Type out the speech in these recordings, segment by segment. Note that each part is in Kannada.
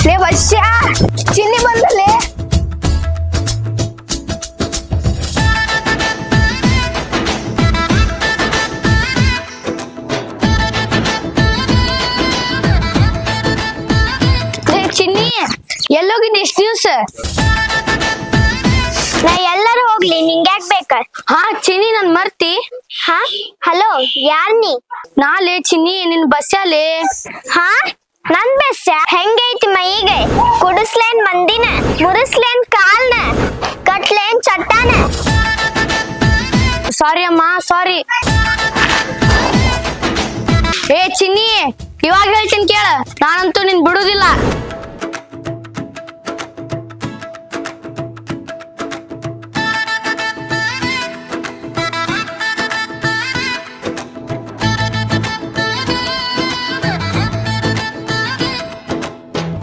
ಲೇ ವರ್ಷ ಚಿನ್ನಿ ಬಂದಲೇ. ಚಿನ್ನಿ ಎಲ್ಲೋಗಿದ್ದ ಎಷ್ಟು ದಿವ್ಸ? ನಾ ಎಲ್ಲರೂ ಹೋಗ್ಲಿ, ನಿಂಗೆ ಯಾಕೆ ಬೇಕ? ಹಾ ಚಿನ್ನಿ ನನ್ ಮರ್ತಿ? ಹಾ ಹಲೋ, ಯಾರ್ ನೀ? ನಾಲೇ ಚಿನ್ನಿ ನಿನ್ ಬಸ್ಸಾಲೇ. ಹಾ ನನ್ ಬೆಸ್ಸ ಹೆಂಗೈತಿ ಮೈಗೆ? ಕುಡಿಸ್ಲೇನ್ ಮಂದಿನ, ಮುರಿಸ್ಲೇನ್ ಕಾಲ್ನ, ಕಟ್ಲೇನ್ ಚಟ್ಟಾನ? ಸಾರಿ ಅಮ್ಮ ಸಾರಿ. ಏ ಚಿನ್ನಿ ಇವಾಗ ಹೇಳ್ತೀನಿ ಕೇಳ, ನಾನಂತೂ ನಿನ್ ಬಿಡುದಿಲ್ಲ.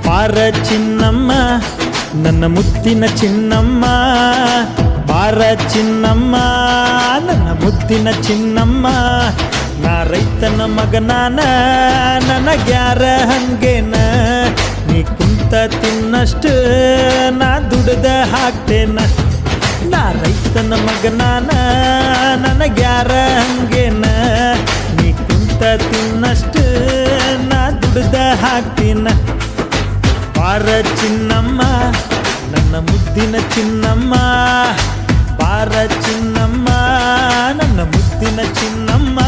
ಬಾರ ಚಿನ್ನಮ್ಮ ನನ್ನ ಮುತ್ತಿನ ಚಿನ್ನಮ್ಮ, ಬಾರ ಚಿನ್ನಮ್ಮ ನನ್ನ ಮುತ್ತಿನ ಚಿನ್ನಮ್ಮ. ನಾ ರೈತನ ಮಗನಾನ ನನಗ್ಯಾರ ಹಂಗೇನ, ನೀ ಕುಂತ ತಿನ್ನಷ್ಟು ನಾ ದುಡ್ದ ಹಾಕ್ತೇನ. ನಾ ರೈತನ ಮಗನಾನ ನನಗ್ಯಾರ ಹಂಗೇನ, ನೀ ಕುಂತ ತಿನ್ನಷ್ಟು ನಾ ದುಡ್ದ ಹಾಕ್ತೀನ. ಬಾರ ಚಿನ್ನಮ್ಮ ನನ್ನ ಮುದ್ದಿನ ಚಿನ್ನಮ್ಮ, ಬಾರ ಚಿನ್ನಮ್ಮ ನನ್ನ ಮುದ್ದಿನ ಚಿನ್ನಮ್ಮ.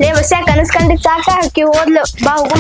ಲೇ ವರ್ಷ ಕನಸ್ಕಂಡಿದ್ ಸಾಕ ಹಾಕಿ ಹೋದ್ಲು. ಬಾ ಹೋಗು.